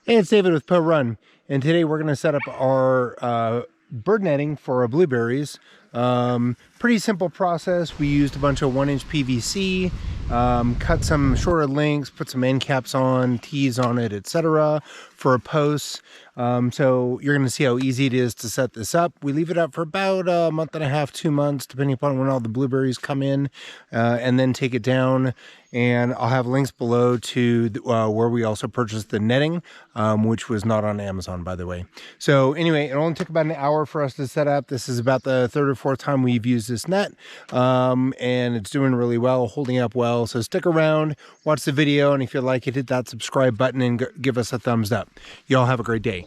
Hey, it's David with Poe Run, and today we're going to set up our bird netting for our blueberries. Pretty simple process. We used a bunch of 1-inch PVC, cut some shorter lengths, put some end caps on, tees on it, etc. for posts. So you're going to see how easy it is to set this up. We leave it up for about a month and a half, 2 months, depending upon when all the blueberries come in, and then take it down. And I'll have links below to where we also purchased the netting, which was not on Amazon, by the way. So anyway, it only took about an hour for us to set up. This is about the third or fourth time we've used this net, and it's doing really well, holding up well. So stick around, watch the video, and if you like it, hit that subscribe button and give us a thumbs up. Y'all have a great day.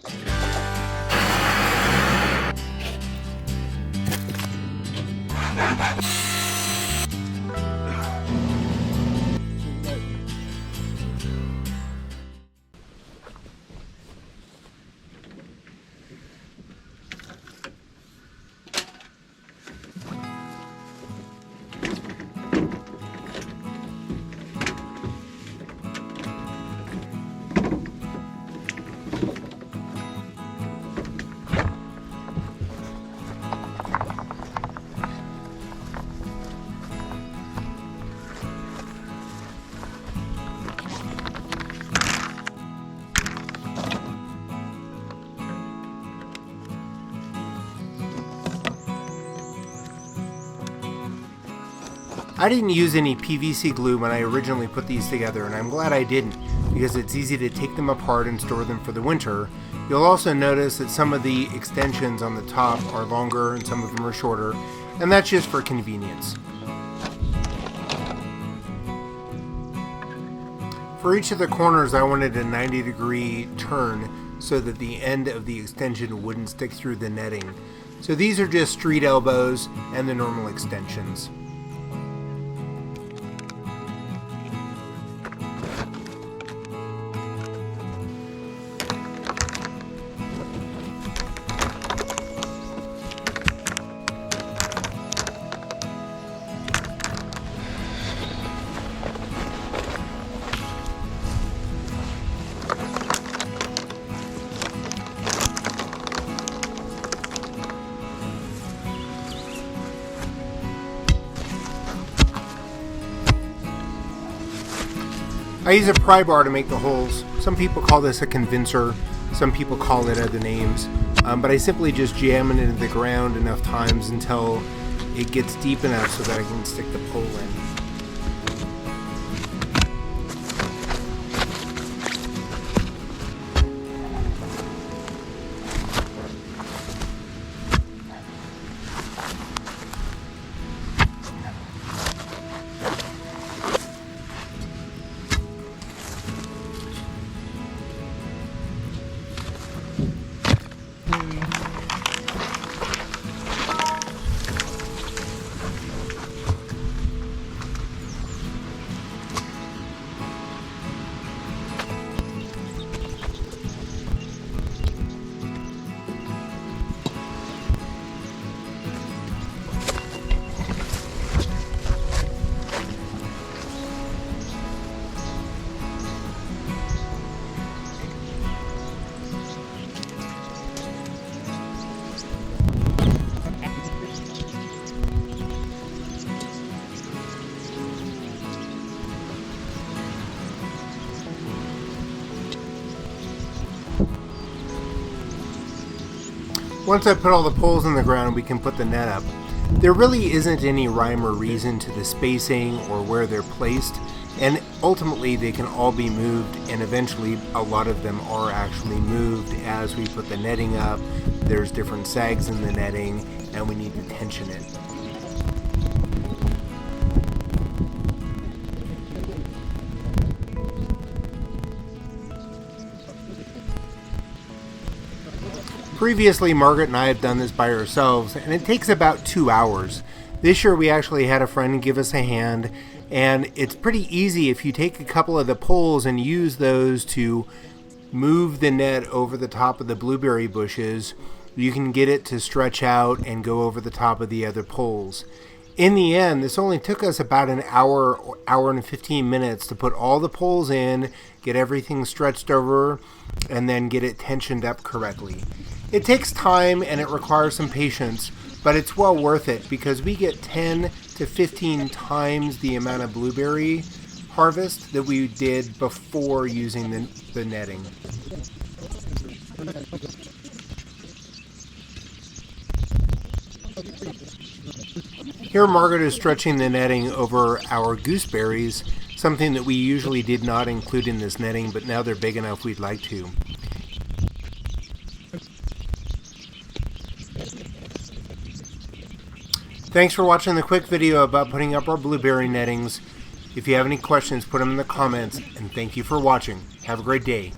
I didn't use any PVC glue when I originally put these together, and I'm glad I didn't, because it's easy to take them apart and store them for the winter. You'll also notice that some of the extensions on the top are longer and some of them are shorter, and that's just for convenience. For each of the corners, I wanted a 90-degree turn so that the end of the extension wouldn't stick through the netting. So these are just street elbows and the normal extensions. I use a pry bar to make the holes. Some people call this a convincer, some people call it other names, but I simply just jam it into the ground enough times until it gets deep enough so that I can stick the pole in. Once I put all the poles in the ground, we can put the net up. There really isn't any rhyme or reason to the spacing or where they're placed, and ultimately they can all be moved, and eventually a lot of them are actually moved as we put the netting up. There's different sags in the netting, and we need to tension it. Previously, Margaret and I have done this by ourselves, and it takes about 2 hours. This year we actually had a friend give us a hand, and it's pretty easy if you take a couple of the poles and use those to move the net over the top of the blueberry bushes. You can get it to stretch out and go over the top of the other poles. In the end, this only took us about an hour and 15 minutes to put all the poles in, get everything stretched over, and then get it tensioned up correctly. It takes time and it requires some patience, but it's well worth it because we get 10 to 15 times the amount of blueberry harvest that we did before using the netting. Here Margaret is stretching the netting over our gooseberries, something that we usually did not include in this netting, but now they're big enough we'd like to. Thanks for watching the quick video about putting up our blueberry nettings. If you have any questions, put them in the comments, and thank you for watching. Have a great day.